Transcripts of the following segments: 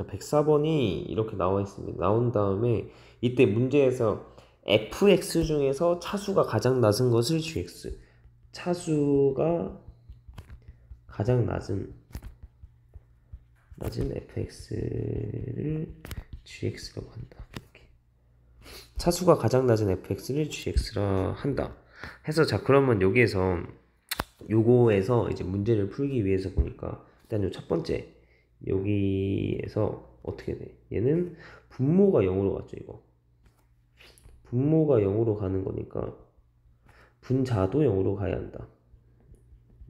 자, 104번이 이렇게 나와 있습니다. 나온 다음에 이때 문제에서 fx 중에서 차수가 가장 낮은 것을 gx. 차수가 가장 낮은 fx를 gx라고 한다. 이렇게. 차수가 가장 낮은 fx를 gx라 한다. 해서 자, 그러면 여기에서 요거에서 이제 문제를 풀기 위해서 보니까 일단 요 첫 번째 여기에서 어떻게 돼? 얘는 분모가 0으로 갔죠. 이거 분모가 0으로 가는 거니까 분자도 0으로 가야 한다.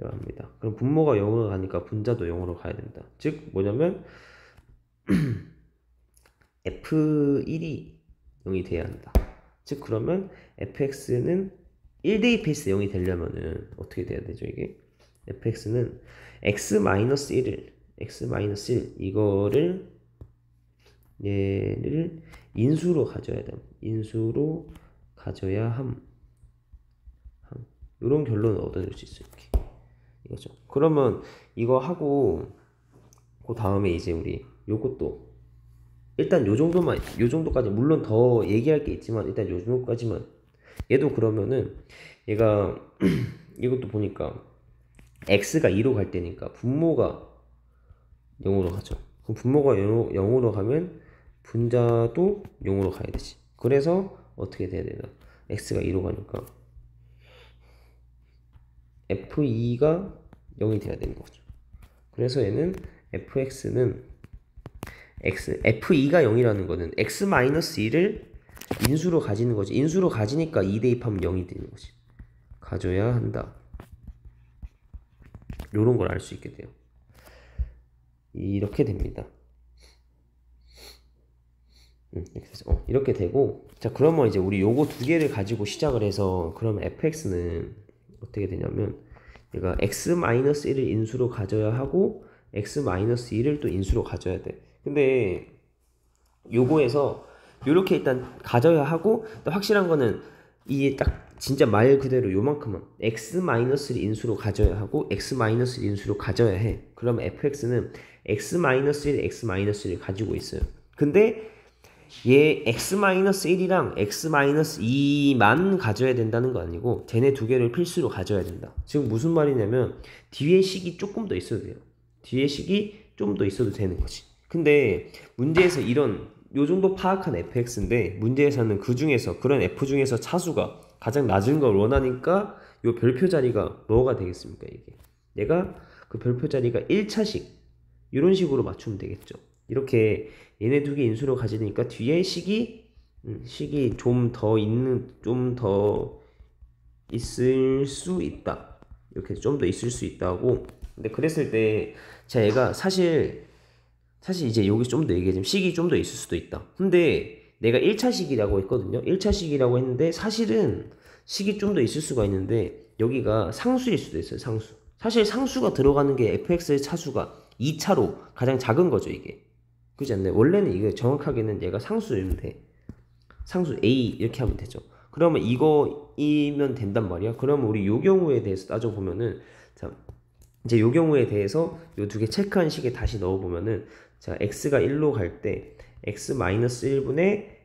합니다. 그럼 분모가 0으로 가니까 분자도 0으로 가야 된다. 즉 뭐냐면 f1이 0이 돼야 한다. 즉 그러면 fx는 1대2 페이스 0이 되려면은 어떻게 돼야 되죠? 이게 fx는 x-1을 x-1 이거를 얘를 인수로 가져야 돼. 인수로 가져야 함. 이런 결론을 얻어낼 수 있어요. 이렇게. 이거죠. 그러면 이거 하고 그 다음에 이제 우리 요것도 일단 요 정도만, 요 정도까지, 물론 더 얘기할 게 있지만 일단 요 정도까지만. 얘도 그러면은 얘가 이것도 보니까 x가 2로 갈 때니까 분모가 0으로 가죠. 그럼 분모가 0으로 가면 분자도 0으로 가야 되지. 그래서 어떻게 돼야 되나? x가 2로 가니까 f2가 0이 돼야 되는 거죠. 그래서 얘는 fx는 f2가 0이라는 거는 x-1을 인수로 가지는 거지. 인수로 가지니까 2 대입하면 0이 되는 거지. 가져야 한다. 요런 걸 알 수 있게 돼요. 이렇게 됩니다. 이렇게 되고, 자, 그러면 이제 우리 요거 두 개를 가지고 시작을 해서, 그러면 fx는 어떻게 되냐면, 얘가 x-1을 인수로 가져야 하고, x-2를 또 인수로 가져야 돼. 근데 요거에서 요렇게 일단 가져야 하고, 또 확실한 거는 이게 딱 진짜 말 그대로 요만큼만 x-를 인수로 가져야 하고 x-를 인수로 가져야 해. 그러면 fx는 x-1, x-를 가지고 있어요. 근데 얘 x-1이랑 x-2만 가져야 된다는 거 아니고 쟤네 두 개를 필수로 가져야 된다. 지금 무슨 말이냐면 뒤에 식이 조금 더 있어도 돼요. 뒤에 식이 좀 더 있어도 되는 거지. 근데 문제에서 이런 요 정도 파악한 fx인데 문제에서는 그 중에서 그런 f 중에서 차수가 가장 낮은 걸 원하니까 요 별표 자리가 뭐가 되겠습니까? 이게 얘가 그 별표 자리가 1차식 이런 식으로 맞추면 되겠죠. 이렇게 얘네 두 개 인수로 가지니까 뒤에 식이 좀 더 있을 수 있다. 이렇게 좀 더 있을 수 있다고. 근데 그랬을 때 자, 얘가 사실 이제 여기 좀 더 얘기하자면 식이 좀 더 있을 수도 있다. 근데 내가 1차식이라고 했거든요. 1차식이라고 했는데 사실은 식이 좀 더 있을 수가 있는데 여기가 상수일 수도 있어요. 상수. 사실 상수가 들어가는 게 fx의 차수가 2차로 가장 작은 거죠. 이게. 그렇지 않나요? 원래는 이게 정확하게는 얘가 상수이면 돼. 상수 a 이렇게 하면 되죠. 그러면 이거이면 된단 말이야. 그러면 우리 요 경우에 대해서 따져보면은 자, 이제 요 경우에 대해서 요 두 개 체크한 식에 다시 넣어보면은 자, x가 1로 갈 때 x-1분의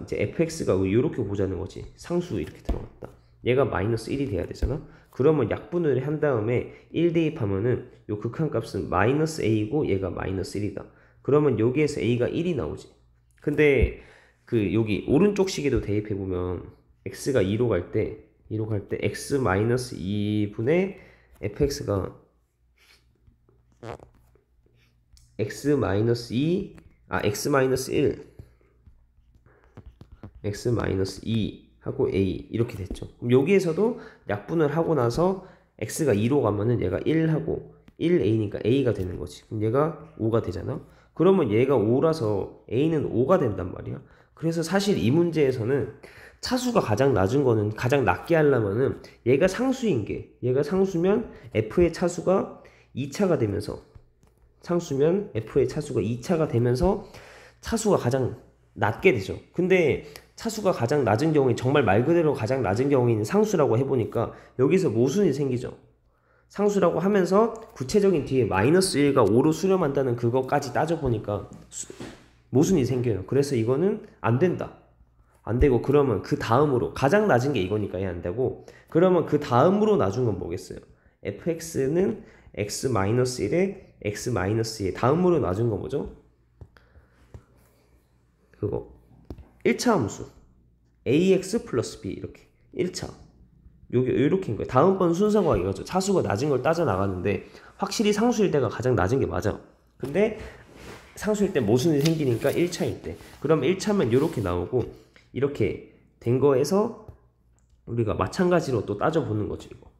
이제 fx가 이렇게 보자는 거지. 상수 이렇게 들어갔다. 얘가 -1이 돼야 되잖아. 그러면 약분을 한 다음에 1 대입하면은 요 극한값은 -a고 얘가 -1이다. 그러면 여기에서 a가 1이 나오지. 근데 그 여기 오른쪽 식에도 대입해 보면 x가 2로 갈 때 x-2분의 fx가 x-2 x-1 x-2 하고 a 이렇게 됐죠. 그럼 여기에서도 약분을 하고 나서 x가 2로 가면은 얘가 1하고 1a니까 a가 되는 거지. 그럼 얘가 5가 되잖아. 그러면 얘가 5라서 a는 5가 된단 말이야. 그래서 사실 이 문제에서는 차수가 가장 낮은 거는 가장 낮게 하려면은 얘가 상수인 게 얘가 상수면 f의 차수가 2차가 되면서 상수면 f의 차수가 2차가 되면서 차수가 가장 낮게 되죠. 근데 차수가 가장 낮은 경우에 정말 말 그대로 가장 낮은 경우에는 상수라고 해보니까 여기서 모순이 생기죠. 상수라고 하면서 구체적인 뒤에 마이너스 1과 5로 수렴한다는 그것까지 따져보니까 모순이 생겨요. 그래서 이거는 안 된다. 안 되고 그러면 그 다음으로 가장 낮은 게 이거니까 얘 안 되고 그러면 그 다음으로 낮은 건 뭐겠어요? fx는 x-1에 x-2에 다음으로 낮은 거 뭐죠? 그거 1차 함수 ax 플러스 b 이렇게 1차 요렇게인 거예요. 다음번 순서가 이거죠. 차수가 낮은 걸 따져 나가는데 확실히 상수일 때가 가장 낮은 게 맞아. 근데 상수일 때 모순이 생기니까 1차일 때 그럼 1차면 이렇게 나오고 이렇게 된 거에서 우리가 마찬가지로 또 따져보는 거죠. 이거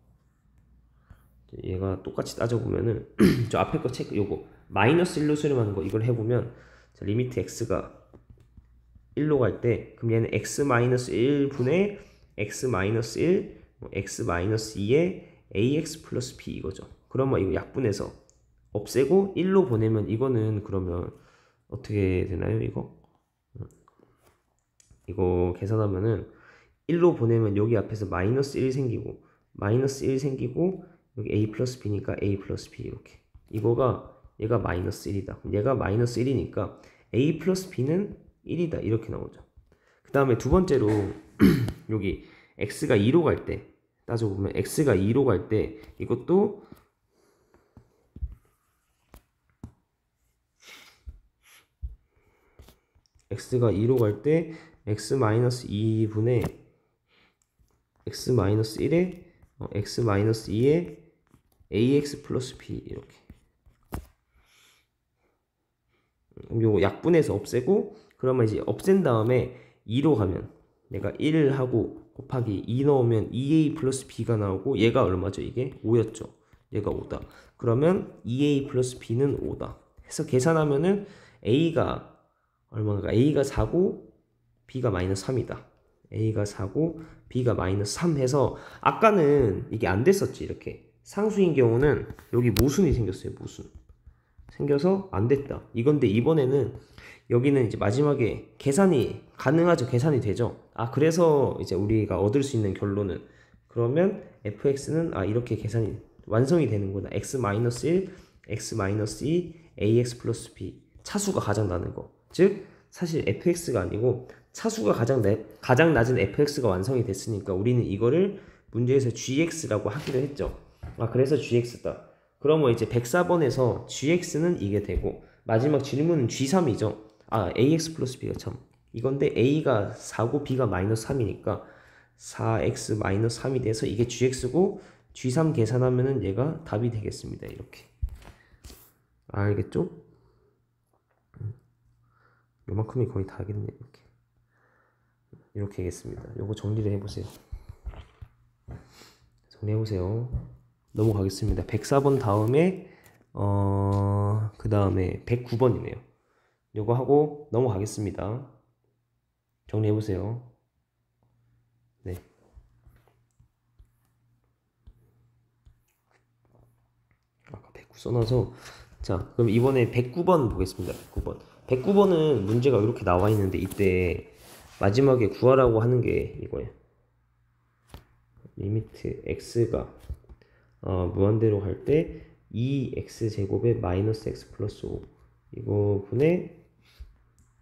얘가 똑같이 따져보면은 저 앞에 거 체크 요거 마이너스 1로 수렴하는 거 이걸 해보면 자, 리미트 x가 1로 갈 때 그럼 얘는 x-1분의 x-1 x-2에 ax 플러스 b 이거죠. 그러면 이거 약분해서 없애고 1로 보내면 이거는 그러면 어떻게 되나요? 이거 계산하면은 1로 보내면 여기 앞에서 마이너스 1 생기고 마이너스 1 생기고 여기 a 플러스 b니까 a 플러스 b 이렇게 이거가 얘가 마이너스 1이다. 얘가 마이너스 1이니까 a 플러스 b는 1이다 이렇게 나오죠. 그 다음에 두 번째로 여기 x가 2로 갈 때 따져보면 x가 2로 갈 때 이것도 x가 2로 갈 때 x-2분의 x-1에 x-2에 ax 플러스 b 이렇게 요거 약분해서 없애고 그러면 이제 없앤 다음에 2로 가면 내가 1 하고 곱하기 2 넣으면 2a 플러스 b가 나오고 얘가 얼마죠? 이게 5였죠. 얘가 5다. 그러면 2a 플러스 b는 5다. 해서 계산하면은 a가 얼마가? a가 4고 b가 마이너스 3이다. a가 4고 b가 마이너스 3 해서 아까는 이게 안 됐었지. 이렇게 상수인 경우는 여기 모순이 생겼어요. 모순 생겨서 안 됐다. 이건데 이번에는 여기는 이제 마지막에 계산이 가능하죠. 계산이 되죠. 그래서 이제 우리가 얻을 수 있는 결론은 그러면 fx는 이렇게 계산이 완성이 되는구나. x-1, x-2, ax 플러스 b 차수가 가장 낮은 거. 즉 사실 fx가 아니고 차수가 가장 낮은 fx가 완성이 됐으니까 우리는 이거를 문제에서 gx라고 하기로 했죠. 그래서 gx다. 그러면 이제 104번에서 gx는 이게 되고 마지막 질문은 g3이죠. ax 플러스 b가 참 이건데 a가 4고 b가 마이너스 3이니까 4x 마이너스 3이 돼서 이게 gx고 g3 계산하면은 얘가 답이 되겠습니다. 이렇게 알겠죠? 요만큼이 거의 다겠네. 이렇게 하겠습니다. 요거 정리를 해보세요. 정리해보세요. 넘어가겠습니다. 104번 다음에 그 다음에 109번이네요. 요거 하고 넘어가겠습니다. 정리해보세요. 네. 아까 109 써놔서 자 그럼 이번에 109번 보겠습니다. 109번은 문제가 이렇게 나와 있는데 이때 마지막에 구하라고 하는 게 이거예요. 리미트 x가 무한대로 갈 때 2x제곱에 마이너스 x 플러스 5 이거 분의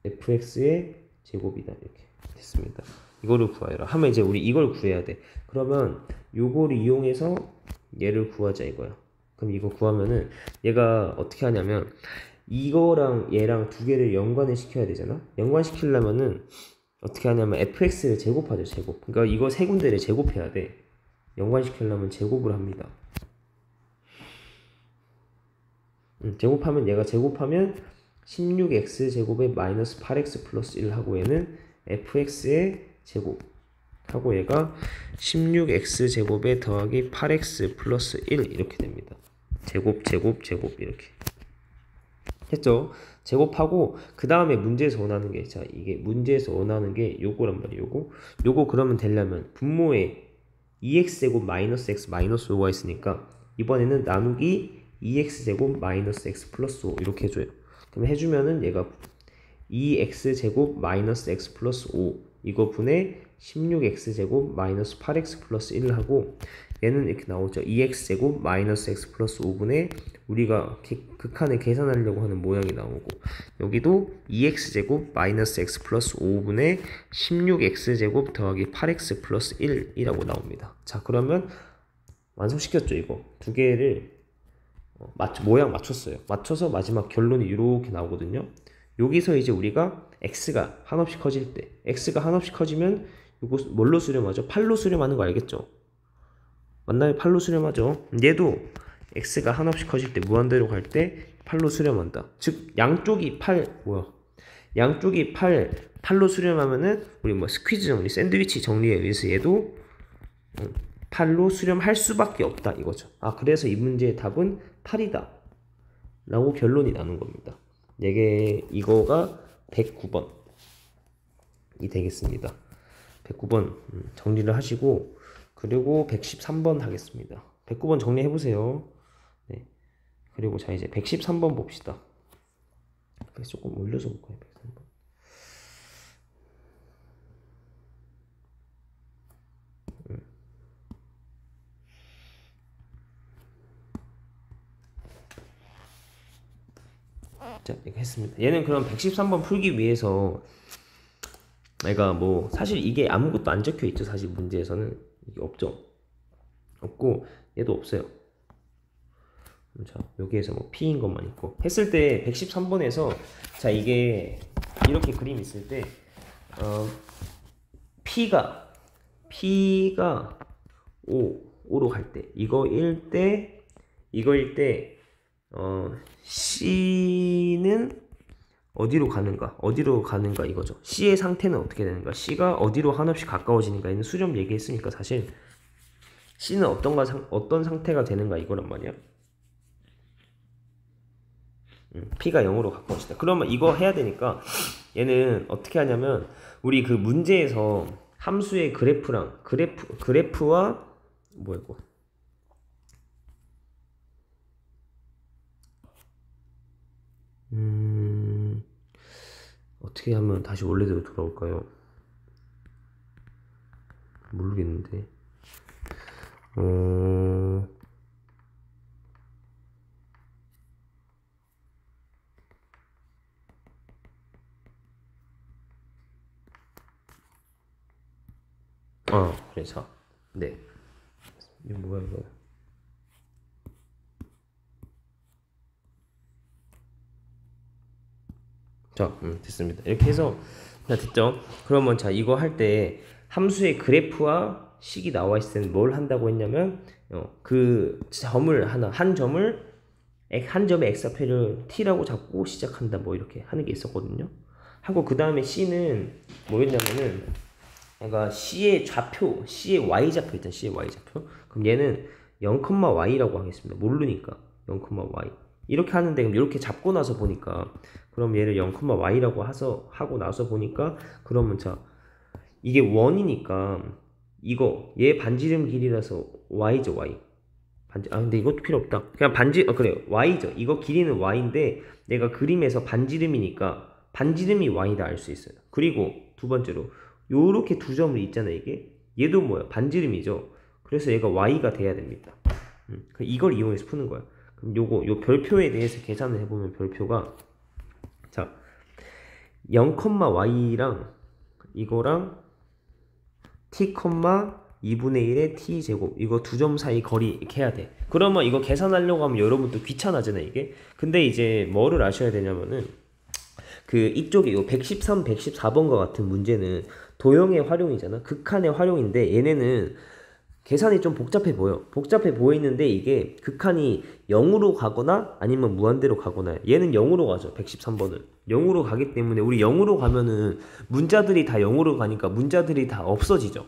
fx의 제곱이다. 이렇게 됐습니다. 이거를 구하여라 하면 이제 우리 이걸 구해야 돼. 그러면 요거를 이용해서 얘를 구하자 이거야. 그럼 이거 구하면은 얘가 어떻게 하냐면 이거랑 얘랑 두 개를 연관을 시켜야 되잖아. 연관시키려면은 어떻게 하냐면 fx를 제곱하죠. 제곱. 그러니까 이거 세 군데를 제곱해야 돼. 연관시키려면 제곱을 합니다. 제곱하면 얘가 제곱하면 16x 제곱에 마이너스 8x 플러스 1 하고 얘는 fx의 제곱 하고 얘가 16x 제곱에 더하기 8x 플러스 1 이렇게 됩니다. 제곱 이렇게 했죠. 제곱하고 그 다음에 문제에서 원하는 게 자 이게 문제에서 원하는 게 요거란 말이에요. 요거 그러면 되려면 분모에 2x제곱 마이너스 x 마이너스 5가 있으니까 이번에는 나누기 2x제곱 마이너스 x 플러스 5 이렇게 해줘요. 그럼 해주면은 얘가 2x제곱 마이너스 x 플러스 5 이거 분의 16x제곱 마이너스 8x 플러스 1을 하고 얘는 이렇게 나오죠. 2x제곱 마이너스 x 플러스 5분의 우리가 극한을 계산하려고 하는 모양이 나오고 여기도 2x제곱 마이너스 x 플러스 5분의 16x제곱 더하기 8x 플러스 1이라고 나옵니다. 자 그러면 완성시켰죠. 이거 두 개를 모양 맞췄어요. 맞춰서 마지막 결론이 이렇게 나오거든요. 여기서 이제 우리가 x가 한없이 커질 때 x가 한없이 커지면 이거 뭘로 수렴하죠? 8로 수렴하는 거 알겠죠? 맞나요? 8로 수렴하죠. 얘도 x가 한없이 커질 때 무한대로 갈 때 8로 수렴한다. 즉 양쪽이 8로 수렴하면은 우리 뭐 스퀴즈 정리, 샌드위치 정리에 의해서 얘도 8로 수렴할 수밖에 없다 이거죠. 아 그래서 이 문제의 답은 8이다 라고 결론이 나는 겁니다. 이거가 109번이 되겠습니다. 109번 정리를 하시고 그리고 113번 하겠습니다. 109번 정리해보세요. 네. 그리고 자 이제 113번 봅시다. 그래서 조금 올려서 볼까요? 113번. 자, 이렇게 했습니다. 얘는 그럼 113번 풀기 위해서 내가 뭐 사실 이게 아무것도 안 적혀 있죠. 사실 문제에서는 이게 없죠. 없고 얘도 없어요. 자 여기에서 뭐 P인 것만 있고 했을 때 113번에서 자 이게 이렇게 그림 있을 때 P가 5로 갈 때 이거일 때 C는 어디로 가는가 이거죠. C의 상태는 어떻게 되는가, C가 어디로 한없이 가까워지는가. 얘는 수렴 얘기했으니까 사실 C는 어떤 상태가 되는가 이거란 말이야. P가 0으로 가까워지다. 그러면 이거 해야 되니까 얘는 어떻게 하냐면 우리 그 문제에서 함수의 그래프와 뭐야 이거 어떻게 하면 다시 원래대로 돌아올까요? 모르겠는데. 그래서 네. 이거 뭐야 이거? 자, 됐습니다. 이렇게 해서 자 됐죠? 그러면 자 이거 할 때 함수의 그래프와 식이 나와 있을 때는 뭘 한다고 했냐면 그 점을 한 점에 x좌표를 t라고 잡고 시작한다 뭐 이렇게 하는 게 있었거든요. 하고 그 다음에 c는 뭐였냐면은 그러니까 C의 Y좌표 있잖아. C의 Y좌표. 그럼 얘는 0,y라고 하겠습니다. 모르니까 0,y 이렇게 하는데 그럼 이렇게 잡고 나서 보니까 그럼 얘를 0,y라고 하고 나서 보니까 그러면 자 이게 원이니까 얘 반지름 길이라서 y죠. y 근데 이것도 필요 없다. 그냥 그래요. y죠. 이거 길이는 y인데 내가 그림에서 반지름이니까 반지름이 y다 알 수 있어요. 그리고 두 번째로 요렇게 두 점을 있잖아요. 이게 얘도 뭐야? 반지름이죠. 그래서 얘가 y가 돼야 됩니다. 이걸 이용해서 푸는 거야. 그럼 요 별표에 대해서 계산을 해보면 별표가 자 0,y랑 이거랑 t, 2분의 1의 t제곱 이거 두 점 사이 거리 이렇게 해야 돼. 그러면 이거 계산하려고 하면 여러분도 귀찮아지네 이게. 근데 이제 뭐를 아셔야 되냐면은 그 이쪽에 요 113, 114번과 같은 문제는 도형의 활용이잖아. 극한의 활용인데 얘네는 계산이 좀 복잡해 보이는데 이게 극한이 0으로 가거나 아니면 무한대로 가거나 얘는 0으로 가죠. 113번은 0으로 가기 때문에 우리 0으로 가면은 문자들이 다 0으로 가니까 문자들이 다 없어지죠.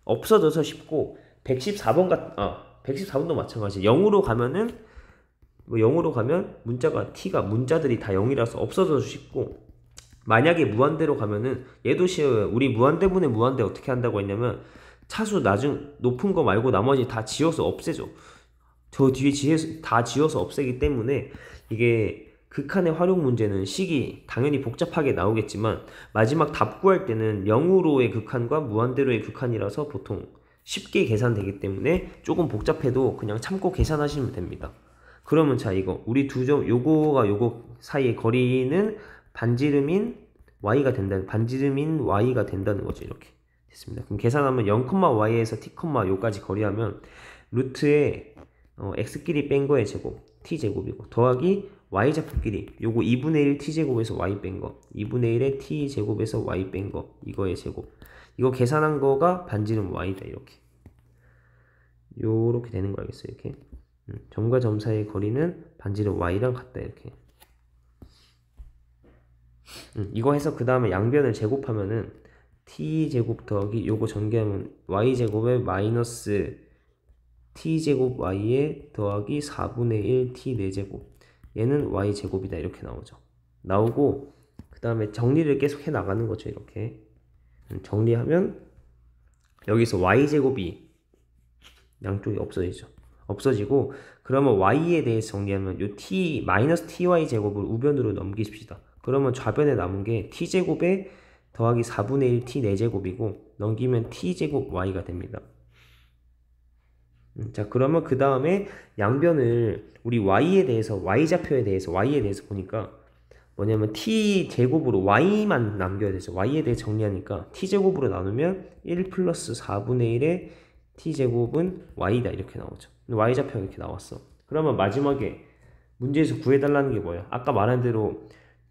없어져서 쉽고 114번도 마찬가지. 0으로 가면은 뭐 0으로 가면 문자들이 다 0이라서 없어져서 쉽고 만약에 무한대로 가면은 얘도 쉬워요. 우리 무한대분의 무한대 어떻게 한다고 했냐면 차수 높은 거 말고 나머지 다 지워서 없애죠. 저 뒤에 다 지워서 없애기 때문에 이게 극한의 활용 문제는 식이 당연히 복잡하게 나오겠지만 마지막 답 구할 때는 0으로의 극한과 무한대로의 극한이라서 보통 쉽게 계산되기 때문에 조금 복잡해도 그냥 참고 계산하시면 됩니다. 그러면 자, 이거 우리 두 점 요거가 요거 사이의 거리는 반지름인 y가 된다는 거죠. 이렇게 됐습니다. 그럼 계산하면 0,y에서 t, 요까지 거리하면 루트에 x끼리 뺀 거의 제곱 t제곱이고 더하기 y좌표끼리 요거 2분의 1 t제곱에서 y 뺀 거 2분의 1의 t제곱에서 y 뺀 거 이거의 제곱 이거 계산한 거가 반지름 y다. 이렇게 요렇게 되는 거 알겠어요? 이렇게 점과 점 사이의 거리는 반지름 y랑 같다. 이렇게 이거 해서 그 다음에 양변을 제곱하면은 t제곱 더하기 요거 전개하면 y제곱에 마이너스 t제곱 y에 더하기 4분의 1 t 4제곱 얘는 y제곱이다. 이렇게 나오고 그 다음에 정리를 계속 해 나가는 거죠. 이렇게 정리하면 여기서 y제곱이 양쪽이 없어지고 그러면 y에 대해서 정리하면 요 t 마이너스 ty 제곱을 우변으로 넘기십시다. 그러면 좌변에 남은 게 t제곱에 더하기 4분의 1 t 4제곱이고 넘기면 t제곱 y가 됩니다. 자, 그러면 그 다음에 양변을 우리 y에 대해서 y좌표에 대해서 보니까 뭐냐면 t제곱으로 y만 남겨야 되죠. y에 대해 정리하니까 t제곱으로 나누면 1 플러스 4분의 1의 t제곱은 y다. 이렇게 나오죠. y좌표가 이렇게 나왔어. 그러면 마지막에 문제에서 구해달라는 게 뭐야? 아까 말한 대로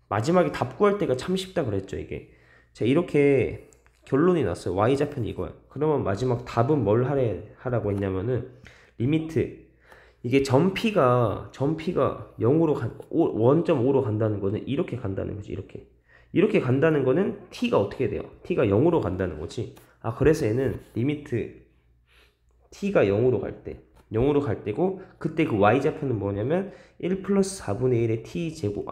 마지막에 답 구할 때가 참 쉽다 그랬죠. 이게 자, 이렇게 결론이 났어요. y좌표는 이거야. 그러면 마지막 답은 뭘 하라고 했냐면은 리미트 이게 점 P가 0으로 1.5로 간다는 거는 이렇게 간다는 거지. 이렇게 간다는 거는 T가 어떻게 돼요? T가 0으로 간다는 거지. 아, 그래서 얘는 리미트 T가 0으로 갈 때고 그때 그 y좌표는 뭐냐면 1 플러스 4분의 1의 t제곱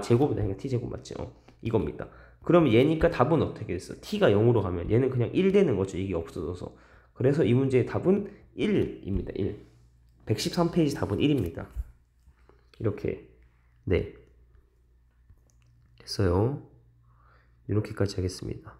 제곱이다. 그러니까 t제곱 맞지? 이겁니다. 그럼 얘니까 답은 어떻게 됐어? t가 0으로 가면 얘는 그냥 1 되는 거죠. 이게 없어져서. 그래서 이 문제의 답은 1입니다. 1. 113페이지 답은 1입니다. 이렇게 네 됐어요. 이렇게까지 하겠습니다.